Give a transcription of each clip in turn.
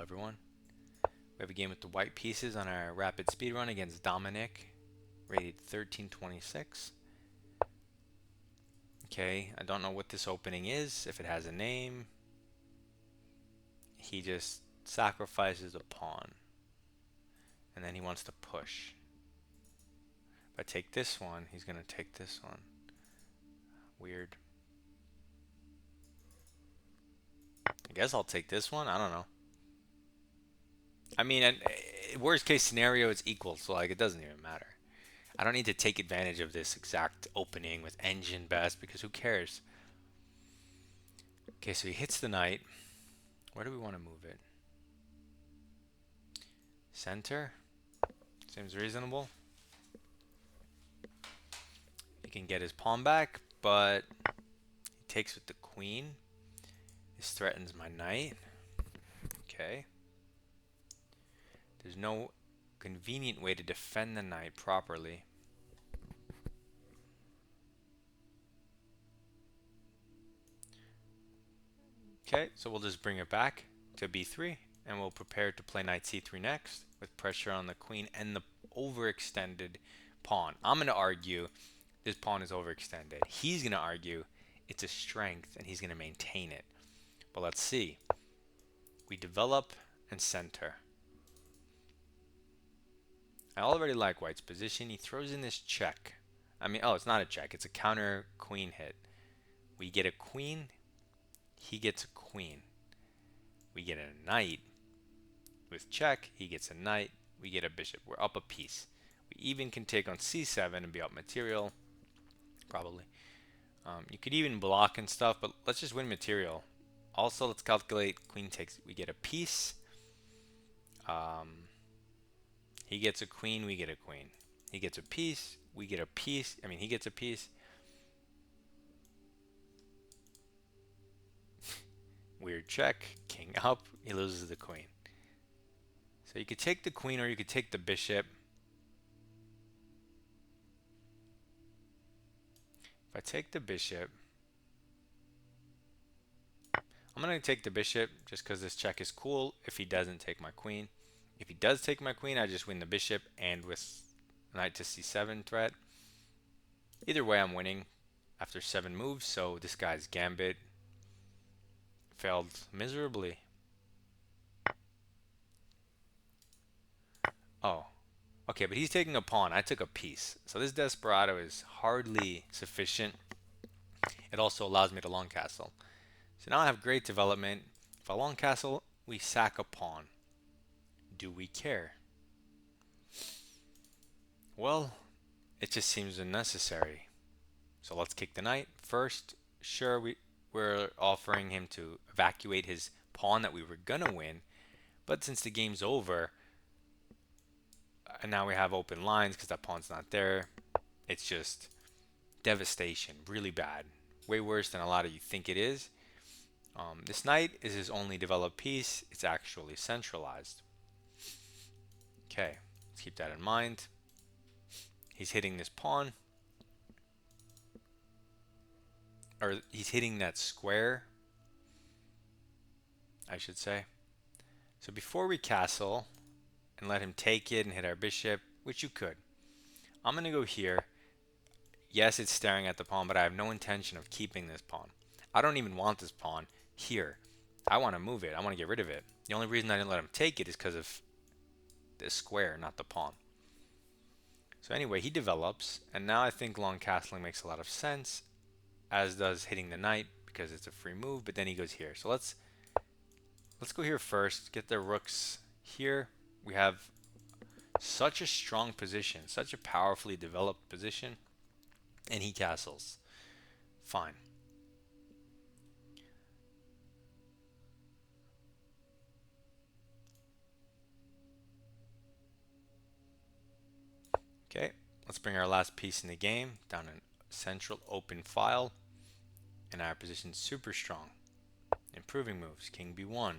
everyone. We have a game with the white pieces on our rapid speed run against Dominic, rated 1326. Okay, I don't know what this opening is, if it has a name. He just sacrifices a pawn, and then he wants to push. If I take this one, he's going to take this one. Weird. I guess I'll take this one. I don't know. I mean, worst case scenario, it's equal, so like it doesn't even matter. I don't need to take advantage of this exact opening with engine best because who cares? Okay, so he hits the knight. Where do we want to move it? Center? Seems reasonable. He can get his pawn back, but he takes with the queen. This threatens my knight. Okay. There's no convenient way to defend the knight properly. Okay, so we'll just bring it back to b3, and we'll prepare to play knight c3 next with pressure on the queen and the overextended pawn. I'm going to argue this pawn is overextended. He's going to argue it's a strength and he's going to maintain it. But let's see. We develop and center. I already like white's position. He throws in this check. I mean, oh, it's not a check. It's a counter queen hit. We get a queen. He gets a queen. We get a knight. With check, he gets a knight. We get a bishop. We're up a piece. We even can take on c7 and be up material. Probably. You could even block and stuff, but let's just win material. Also, let's calculate queen takes. We get a piece. He gets a queen, we get a queen. He gets a piece, we get a piece. I mean, he gets a piece. Weird check, king up, he loses the queen. So you could take the queen or you could take the bishop. If I take the bishop, I'm going to take the bishop just because this check is cool if he doesn't take my queen. If he does take my queen, I just win the bishop and with knight to c7 threat. Either way, I'm winning after 7 moves, so this guy's gambit failed miserably. Oh, okay, but he's taking a pawn. I took a piece. So this desperado is hardly sufficient. It also allows me to long castle. So now I have great development. If I long castle, we sack a pawn. Do we care? Well, it just seems unnecessary. So let's kick the knight. First, sure, we're offering him to evacuate his pawn that we were gonna win. But since the game's over, and now we have open lines because that pawn's not there, it's just devastation, really bad. Way worse than a lot of you think it is. This knight is his only developed piece. It's actually centralized. Okay, let's keep that in mind. He's hitting this pawn. Or he's hitting that square, I should say. So before we castle and let him take it and hit our bishop, which you could, I'm going to go here. Yes, it's staring at the pawn, but I have no intention of keeping this pawn. I don't even want this pawn here. I want to move it. I want to get rid of it. The only reason I didn't let him take it is because of this square, not the pawn. So anyway, he develops, and now I think long castling makes a lot of sense, as does hitting the knight because it's a free move, but then he goes here. So let's go here first, get the rooks here. We have such a strong position, such a powerfully developed position, and he castles. Fine. Okay, let's bring our last piece in the game down in central open file, and our position's super strong. Improving moves, king b1,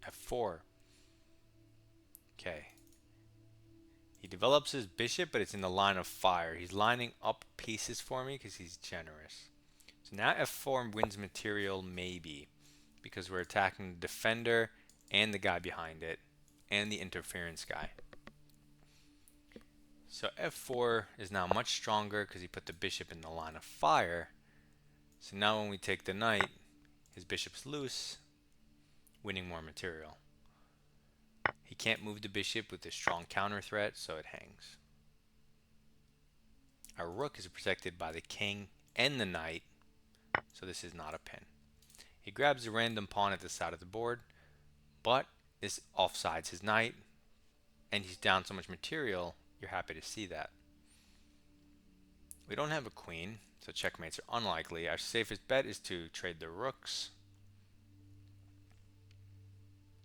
f4. Okay. He develops his bishop, but it's in the line of fire. He's lining up pieces for me because he's generous. So now f4 wins material, maybe, because we're attacking the defender and the guy behind it, and the interference guy. So f4 is now much stronger because he put the bishop in the line of fire. So now when we take the knight, his bishop's loose, winning more material. He can't move the bishop with a strong counter threat, so it hangs. Our rook is protected by the king and the knight, so this is not a pin. He grabs a random pawn at the side of the board, but this offsides his knight, and he's down so much material, you're happy to see that. We don't have a queen, so checkmates are unlikely. Our safest bet is to trade the rooks.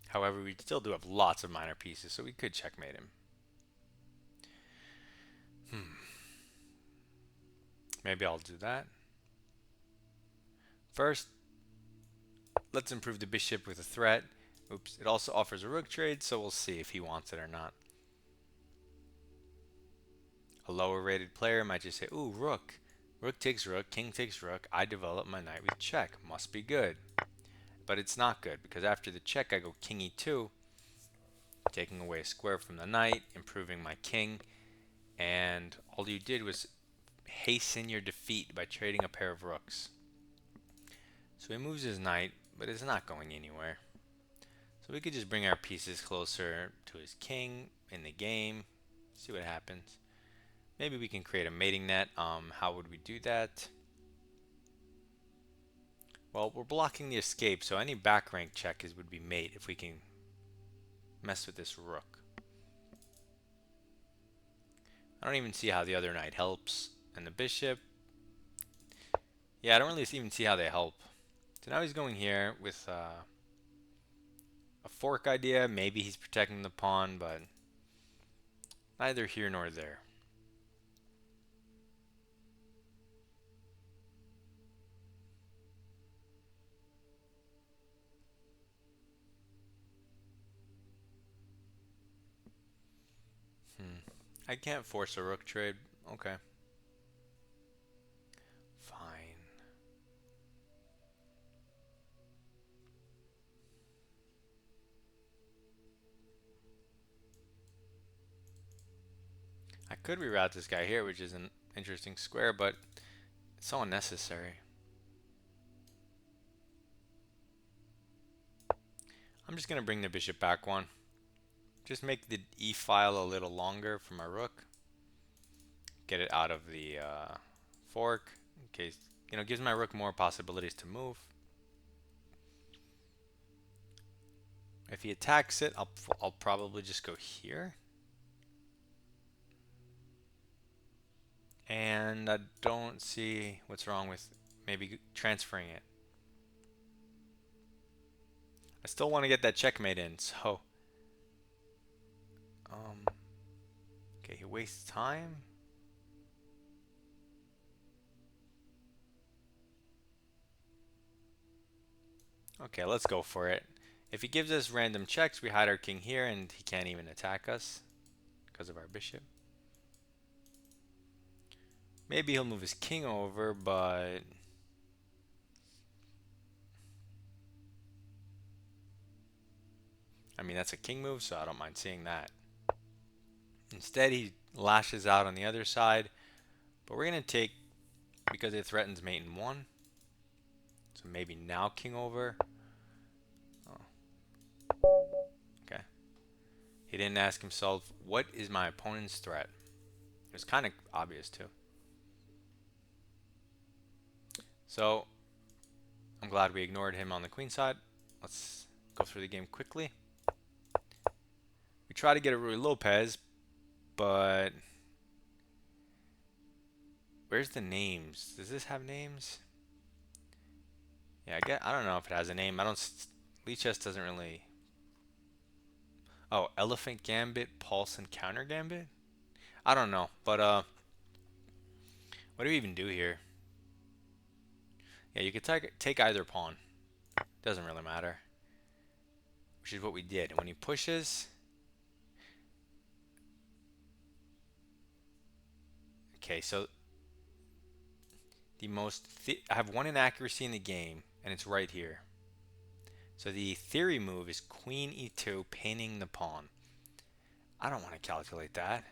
However, we still do have lots of minor pieces, so we could checkmate him. Maybe I'll do that. First, let's improve the bishop with a threat. Oops, it also offers a rook trade, so we'll see if he wants it or not. A lower rated player might just say, ooh, rook. Rook takes rook, king takes rook. I develop my knight with check. Must be good. But it's not good, because after the check I go king e2, taking away a square from the knight, improving my king, and all you did was hasten your defeat by trading a pair of rooks. So he moves his knight, but it's not going anywhere. So we could just bring our pieces closer to his king in the game, see what happens. Maybe we can create a mating net. How would we do that? Well, we're blocking the escape, so any back rank check would be mate if we can mess with this rook. I don't even see how the other knight helps. And the bishop. Yeah, I don't really even see how they help. So now he's going here with a fork idea. Maybe he's protecting the pawn, but neither here nor there. I can't force a rook trade. Okay. Fine. I could reroute this guy here, which is an interesting square, but it's so unnecessary. I'm just going to bring the bishop back one. Just make the e file a little longer for my rook. Get it out of the fork in case, gives my rook more possibilities to move. If he attacks it, I'll probably just go here. And I don't see what's wrong with maybe transferring it. I still want to get that checkmate in, so okay, he wastes time. Okay, let's go for it. If he gives us random checks, we hide our king here and he can't even attack us because of our bishop. Maybe he'll move his king over, but I mean, that's a king move, so I don't mind seeing that. Instead, he lashes out on the other side, but we're going to take, because it threatens mate in 1. So maybe now king over. Oh. Okay. He didn't ask himself, what is my opponent's threat? It was kind of obvious, too. So, I'm glad we ignored him on the queen side. Let's go through the game quickly. We try to get a Ruy Lopez, but where's the names? Does this have names? Yeah, I don't know if it has a name. Lichess doesn't really. Oh, Elephant Gambit, Pulse, and Counter Gambit? I don't know, but what do we even do here? Yeah, you could take either pawn. Doesn't really matter. Which is what we did. And when he pushes, okay, so I have one inaccuracy in the game, and it's right here. So the theory move is queen e2, pinning the pawn. I don't want to calculate that.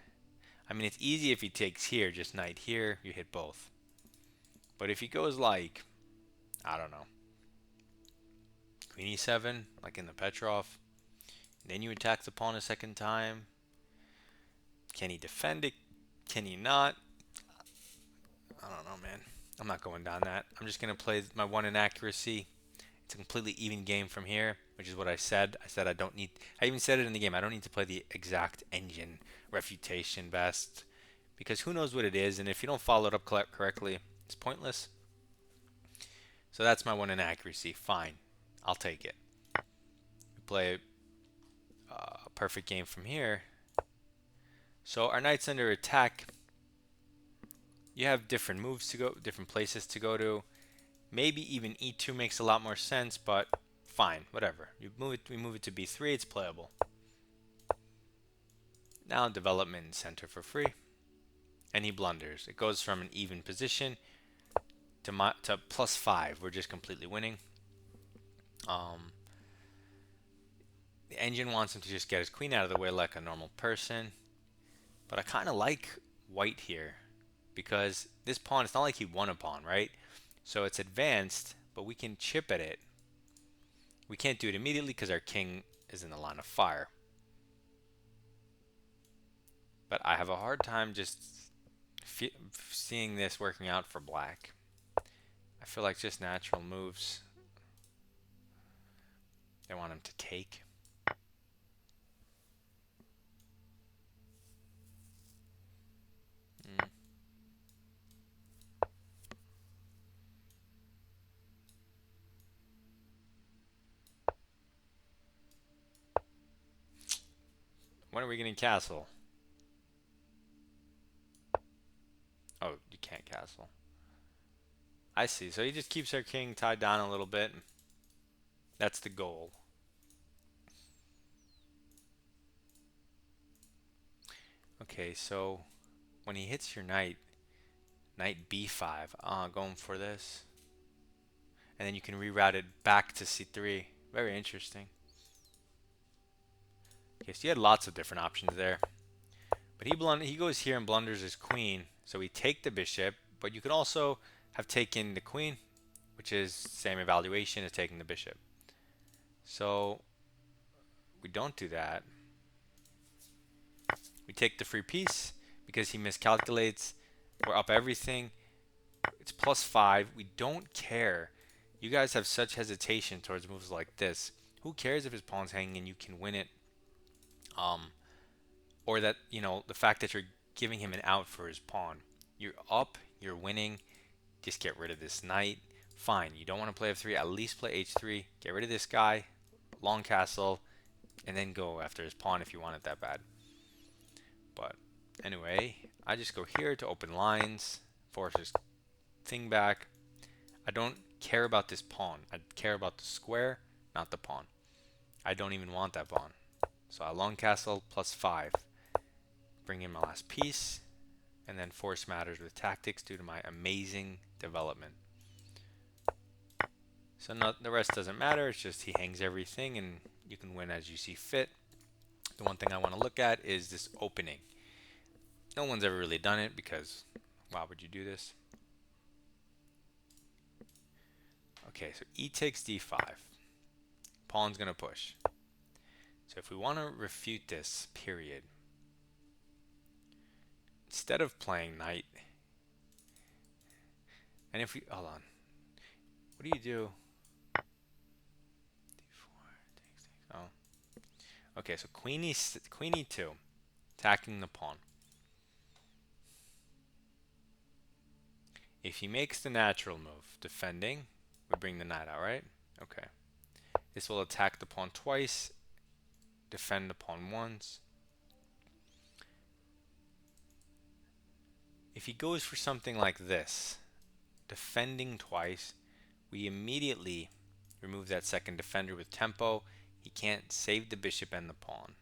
I mean, it's easy if he takes here, just knight here, you hit both. But if he goes like, I don't know, queen e7, like in the Petrov, then you attack the pawn a second time. Can he defend it? Can he not? I don't know, man. I'm not going down that. I'm just going to play my one inaccuracy. It's a completely even game from here, which is what I said. I said I don't need, I even said it in the game, I don't need to play the exact engine refutation best, because who knows what it is, and if you don't follow it up correctly, it's pointless. So that's my one inaccuracy. Fine. I'll take it. We play a perfect game from here. So our knight's under attack. You have different moves to go, different places to go to. Maybe even e2 makes a lot more sense, but fine, whatever. We move it to b3, it's playable. Now development center for free. And he blunders. It goes from an even position to +5. We're just completely winning. The engine wants him to just get his queen out of the way like a normal person. But I kind of like white here, because this pawn, it's not like he won a pawn, right? So it's advanced, but we can chip at it. We can't do it immediately because our king is in the line of fire. But I have a hard time just seeing this working out for black. I feel like just natural moves. They want him to take. When are we getting castle? Oh, you can't castle. I see. So he just keeps our king tied down a little bit. That's the goal. Okay, so when he hits your knight, knight b5, going for this. And then you can reroute it back to c3. Very interesting. Okay, so you had lots of different options there. But he goes here and blunders his queen. So we take the bishop, but you could also have taken the queen, which is same evaluation as taking the bishop. So we don't do that. We take the free piece because he miscalculates. We're up everything. It's +5. We don't care. You guys have such hesitation towards moves like this. Who cares if his pawn's hanging and you can win it? Or that, the fact that you're giving him an out for his pawn. You're up, you're winning. Just get rid of this knight. Fine, you don't want to play f3, at least play h3. Get rid of this guy, long castle, and then go after his pawn if you want it that bad. But anyway, I just go here to open lines, force his thing back. I don't care about this pawn. I care about the square, not the pawn. I don't even want that pawn. So I long castle +5. Bring in my last piece, and then force matters with tactics due to my amazing development. So the rest doesn't matter. It's just he hangs everything, and you can win as you see fit. The one thing I want to look at is this opening. No one's ever really done it because why would you do this? Okay, so e takes d5. Pawn's going to push. So if we want to refute this, period, instead of playing knight, and if we, hold on, what do you do? D4, takes, oh. Okay, so queen e2, attacking the pawn. If he makes the natural move, defending, we bring the knight out, right? Okay. This will attack the pawn twice, defend the pawn once. If he goes for something like this, defending twice, we immediately remove that second defender with tempo. He can't save the bishop and the pawn.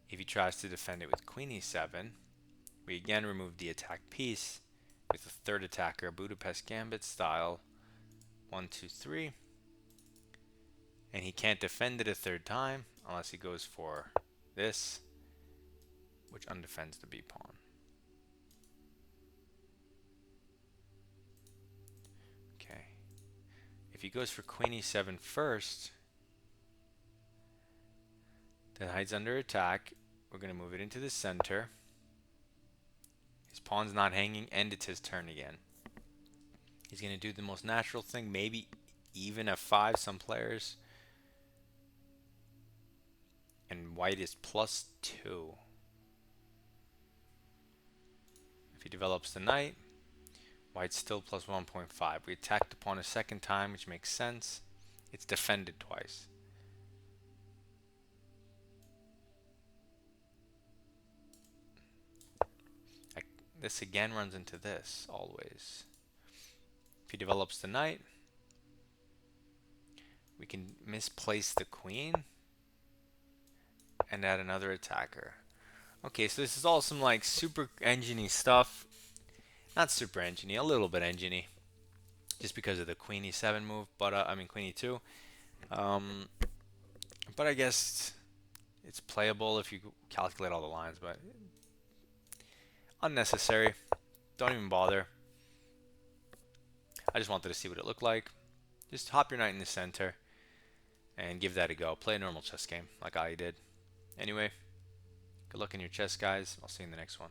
If he tries to defend it with queen e7, we again remove the attack piece with the third attacker, Budapest Gambit style. 1, 2, 3. And he can't defend it a third time unless he goes for this, which undefends the b pawn. Okay. If he goes for queen e7 first, the knight's under attack. We're going to move it into the center. His pawn's not hanging, and it's his turn again. He's going to do the most natural thing, maybe even f5, some players. And white is +2. If he develops the knight, white's still +1.5. We attack the pawn a second time, which makes sense. It's defended twice. This again runs into this, always. If he develops the knight, we can misplace the queen and add another attacker. Okay, so this is all some like super engine-y stuff. Not super engine-y, a little bit engine-y. Just because of the queen e7 move, but I mean queen e2. But I guess it's playable if you calculate all the lines, but unnecessary. Don't even bother. I just wanted to see what it looked like. Just hop your knight in the center and give that a go. Play a normal chess game like I did. Anyway, good luck in your chess, guys. I'll see you in the next one.